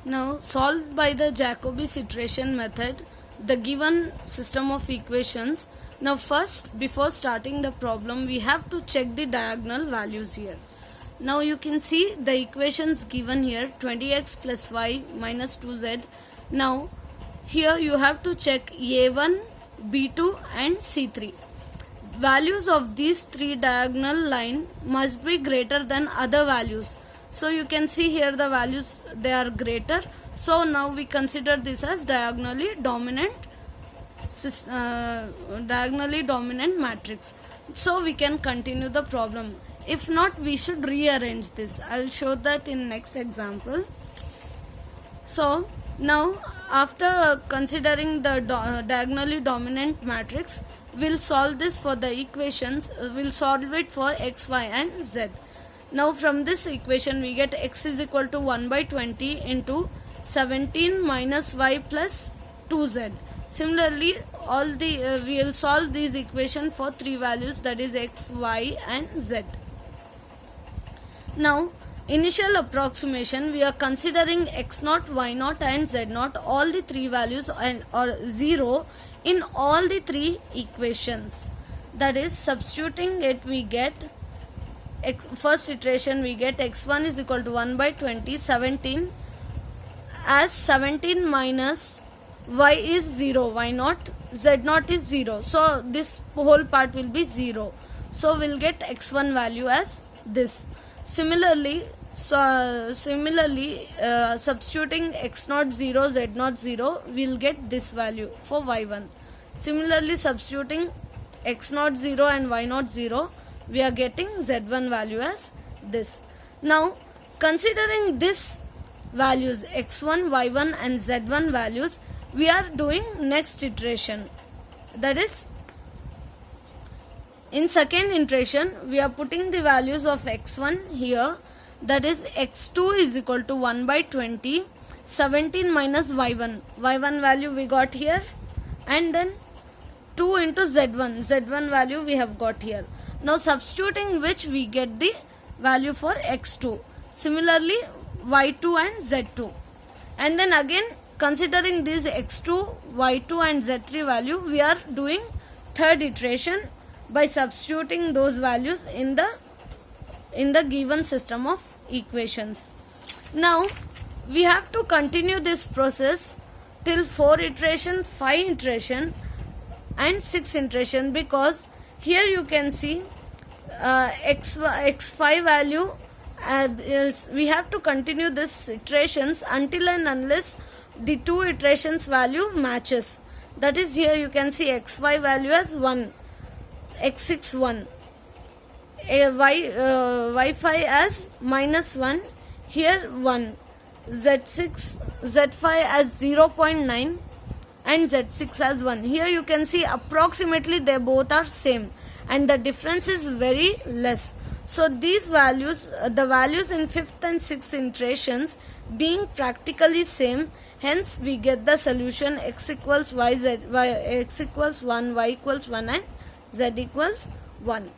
Now solve by the Jacobi's iteration method the given system of equations. Now first, before starting the problem, we have to check the diagonal values here. Now you can see the equations given here, 20x plus y minus 2z. Now here you have to check a1, b2 and c3. Values of these three diagonal line must be greater than other values. So you can see here the values, they are greater. So now we consider this as diagonally dominant matrix. So we can continue the problem. If not, we should rearrange this. I'll show that in next example. So now after considering the diagonally dominant matrix, we'll solve this for the equations. We'll solve it for x, y and z. Now from this equation we get x is equal to 1 by 20 into 17 minus y plus 2z. Similarly, we will solve these equation for three values, that is x, y and z. Now initial approximation, we are considering x0, y0 and z0, all the three values or 0 in all the three equations. That is, substituting it, we get first iteration we get x1 is equal to 1 by 20, 17 as 17 minus y is 0, y0, z0 is 0. So this whole part will be 0. So we'll get x1 value as this. Similarly, substituting x0 0, z0 0, we'll get this value for y1. Similarly, substituting x0 0 and y0 0, we are getting z1 value as this. Now considering this values x1, y1 and z1 values, we are doing next iteration. That is, in second iteration we are putting the values of x1 here, that is x2 is equal to 1 by 20, 17 minus y1 value we got here, and then 2 into z1 value we have got here. Now substituting which we get the value for x2. Similarly, y2 and z2. And then again considering this x2, y2 and z3 value, we are doing third iteration by substituting those values in the given system of equations. Now we have to continue this process till 4 iteration, 5 iteration and 6 iteration, because here you can see x5 value we have to continue this iterations until and unless the two iterations value matches. That is, here you can see x5 value as 1, x6 1, y5 as minus 1, here 1, z5 as 0.9 and z6 as 1. Here you can see approximately they both are same and the difference is very less. So these values, the values in 5th and 6th iterations being practically same, hence we get the solution x equals y, x equals 1, y equals 1 and z equals 1.